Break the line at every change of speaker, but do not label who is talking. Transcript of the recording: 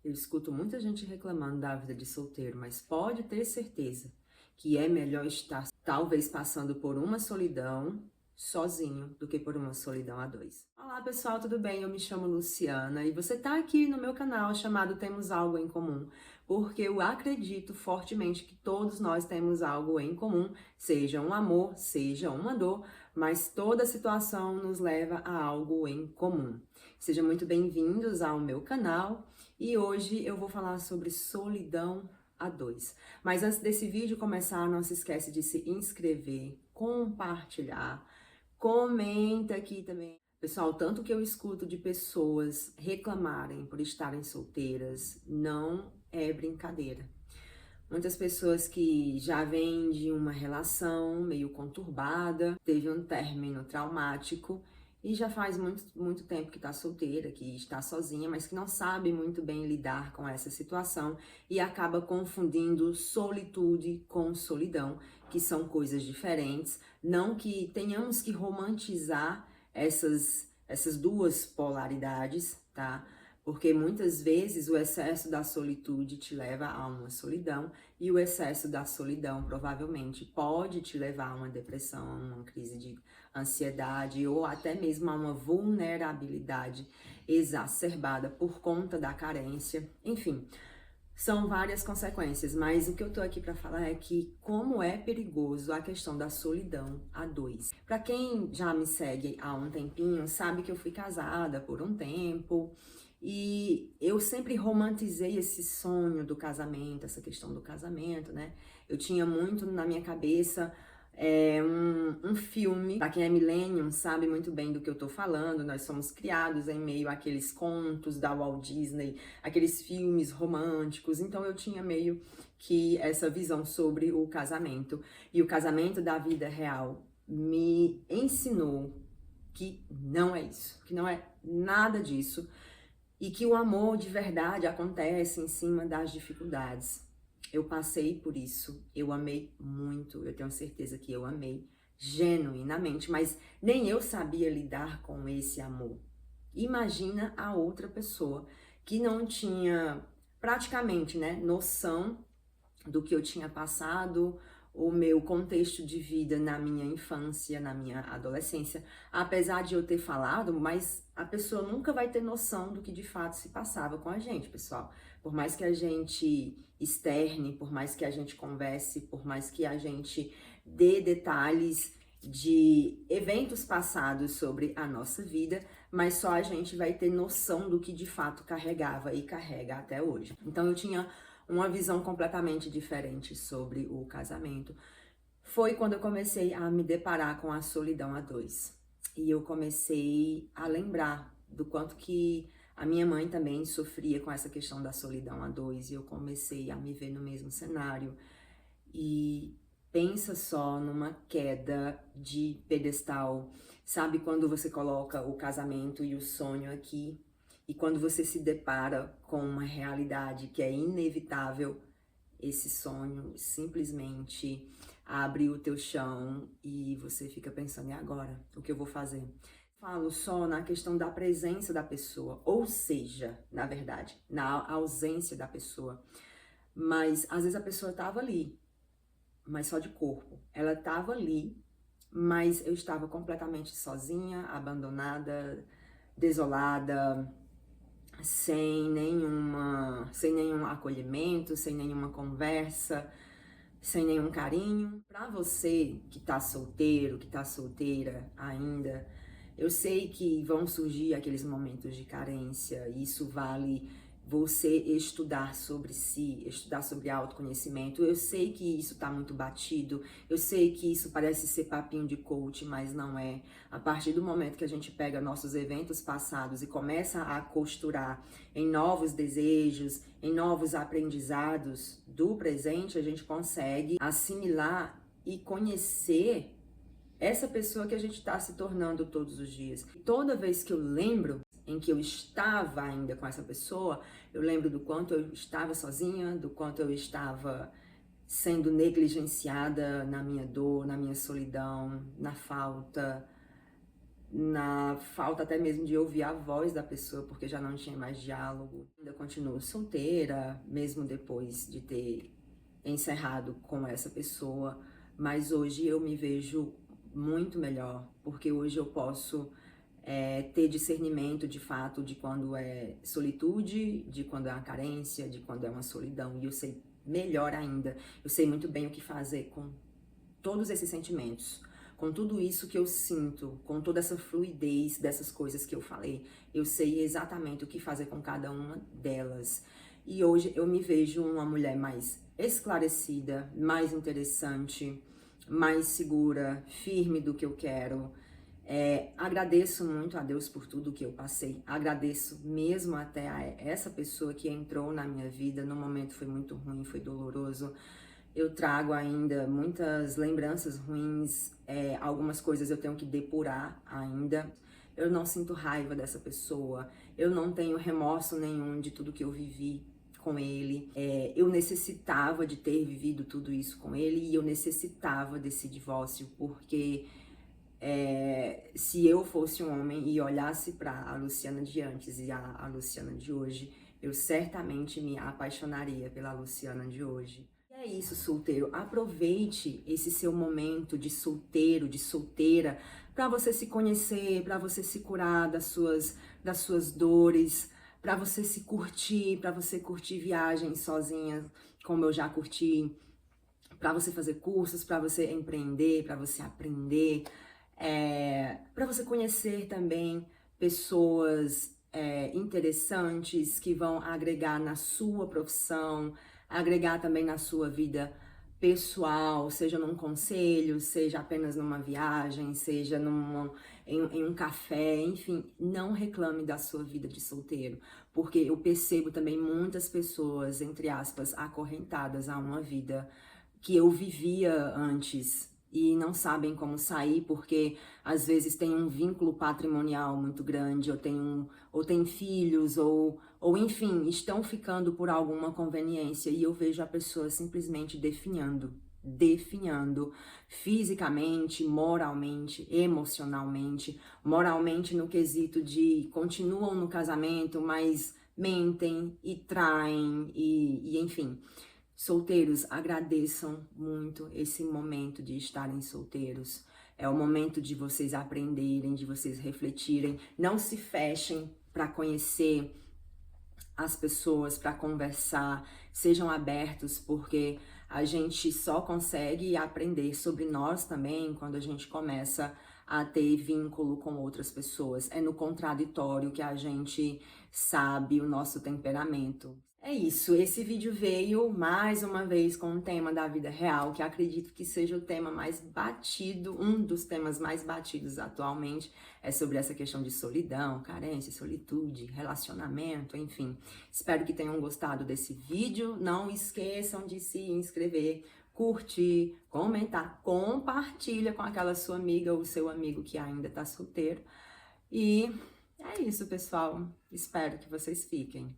Eu escuto muita gente reclamando da vida de solteiro, mas pode ter certeza que é melhor estar talvez passando por uma solidão sozinho do que por uma solidão a dois. Olá pessoal, tudo bem? Eu me chamo Luciana e você está aqui no meu canal chamado Temos Algo em Comum, porque eu acredito fortemente que todos nós temos algo em comum, seja um amor, seja uma dor, mas toda situação nos leva a algo em comum. Sejam muito bem-vindos ao meu canal. E hoje eu vou falar sobre solidão a dois. Mas antes desse vídeo começar, não se esquece de se inscrever, compartilhar, comenta aqui também. Pessoal, tanto que eu escuto de pessoas reclamarem por estarem solteiras, não é brincadeira. Muitas pessoas que já vêm de uma relação meio conturbada, teve um término traumático e já faz muito tempo que está solteira, que está sozinha, mas que não sabe muito bem lidar com essa situação e acaba confundindo solitude com solidão, que são coisas diferentes. Não que tenhamos que romantizar essas duas polaridades, tá? Porque muitas vezes o excesso da solitude te leva a uma solidão e o excesso da solidão provavelmente pode te levar a uma depressão, a uma crise de ansiedade ou até mesmo a uma vulnerabilidade exacerbada por conta da carência. Enfim, são várias consequências, mas o que eu tô aqui para falar é que como é perigoso a questão da solidão a dois. Para quem já me segue há um tempinho, sabe que eu fui casada por um tempo e eu sempre romantizei esse sonho do casamento, essa questão do casamento, né? Eu tinha muito na minha cabeça um filme, para quem é millennium sabe muito bem do que eu tô falando, nós somos criados em meio àqueles contos da Walt Disney, aqueles filmes românticos, então eu tinha meio que essa visão sobre o casamento, e o casamento da vida real me ensinou que não é isso, que não é nada disso, e que o amor de verdade acontece em cima das dificuldades. Eu passei por isso, eu amei muito, eu tenho certeza que eu amei genuinamente, mas nem eu sabia lidar com esse amor. Imagina a outra pessoa que não tinha praticamente, né, noção do que eu tinha passado, o meu contexto de vida na minha infância, na minha adolescência, apesar de eu ter falado, mas a pessoa nunca vai ter noção do que de fato se passava com a gente, pessoal. Por mais que a gente externe, por mais que a gente converse, por mais que a gente dê detalhes de eventos passados sobre a nossa vida, mas só a gente vai ter noção do que de fato carregava e carrega até hoje. Então eu tinha uma visão completamente diferente sobre o casamento. Foi quando eu comecei a me deparar com a solidão a dois. E eu comecei a lembrar do quanto que a minha mãe também sofria com essa questão da solidão a dois. E eu comecei a me ver no mesmo cenário. E pensa só numa queda de pedestal. Sabe quando você coloca o casamento e o sonho aqui? E quando você se depara com uma realidade que é inevitável, esse sonho simplesmente abre o teu chão e você fica pensando, e agora? O que eu vou fazer? Falo só na questão da presença da pessoa, ou seja, na verdade, na ausência da pessoa. Mas às vezes a pessoa estava ali, mas só de corpo. Ela estava ali, mas eu estava completamente sozinha, abandonada, desolada, sem nenhum acolhimento, sem nenhuma conversa, sem nenhum carinho. Para você que tá solteiro, que tá solteira ainda, eu sei que vão surgir aqueles momentos de carência, e isso vale você estudar sobre si, estudar sobre autoconhecimento. Eu sei que isso tá muito batido, eu sei que isso parece ser papinho de coach, mas não é. A partir do momento que a gente pega nossos eventos passados e começa a costurar em novos desejos, em novos aprendizados do presente, a gente consegue assimilar e conhecer essa pessoa que a gente está se tornando todos os dias. Toda vez que eu lembro em que eu estava ainda com essa pessoa, eu lembro do quanto eu estava sozinha, do quanto eu estava sendo negligenciada na minha dor, na minha solidão, na falta, na falta até mesmo de ouvir a voz da pessoa, porque já não tinha mais diálogo. Ainda continuo solteira, mesmo depois de ter encerrado com essa pessoa, mas hoje eu me vejo muito melhor, porque hoje eu posso ter discernimento de fato de quando é solitude, de quando é uma carência, de quando é uma solidão, e eu sei melhor ainda, eu sei muito bem o que fazer com todos esses sentimentos, com tudo isso que eu sinto, com toda essa fluidez dessas coisas que eu falei, eu sei exatamente o que fazer com cada uma delas. E hoje eu me vejo uma mulher mais esclarecida, mais interessante, mais segura, firme do que eu quero. Agradeço muito a Deus por tudo que eu passei. Agradeço mesmo até a essa pessoa que entrou na minha vida. No momento foi muito ruim, foi doloroso. Eu trago ainda muitas lembranças ruins, algumas coisas eu tenho que depurar ainda. Eu não sinto raiva dessa pessoa, eu não tenho remorso nenhum de tudo que eu vivi com ele. Eu necessitava de ter vivido tudo isso com ele e eu necessitava desse divórcio, porque se eu fosse um homem e olhasse para a Luciana de antes e a Luciana de hoje, eu certamente me apaixonaria pela Luciana de hoje. É isso, solteiro. Aproveite esse seu momento de solteiro, de solteira, para você se conhecer, para você se curar das suas dores, para você se curtir, para você curtir viagens sozinha, como eu já curti, para você fazer cursos, para você empreender, para você aprender, para você conhecer também pessoas interessantes que vão agregar na sua profissão, agregar também na sua vida pessoal, seja num conselho, seja apenas numa viagem, seja em um café, enfim, não reclame da sua vida de solteiro, porque eu percebo também muitas pessoas, entre aspas, acorrentadas a uma vida que eu vivia antes e não sabem como sair porque às vezes tem um vínculo patrimonial muito grande, ou tem filhos, ou enfim, estão ficando por alguma conveniência e eu vejo a pessoa simplesmente definhando fisicamente, moralmente, emocionalmente, moralmente no quesito de continuam no casamento, mas mentem e traem e enfim. Solteiros, agradeçam muito esse momento de estarem solteiros. É o momento de vocês aprenderem, de vocês refletirem. Não se fechem para conhecer as pessoas, para conversar. Sejam abertos, porque a gente só consegue aprender sobre nós também quando a gente começa a ter vínculo com outras pessoas. É no contraditório que a gente sabe o nosso temperamento. É isso, esse vídeo veio mais uma vez com um tema da vida real, que acredito que seja o tema mais batido, um dos temas mais batidos atualmente, é sobre essa questão de solidão, carência, solitude, relacionamento, enfim. Espero que tenham gostado desse vídeo, não esqueçam de se inscrever, curtir, comentar, compartilha com aquela sua amiga ou seu amigo que ainda tá solteiro. E é isso, pessoal. Espero que vocês fiquem.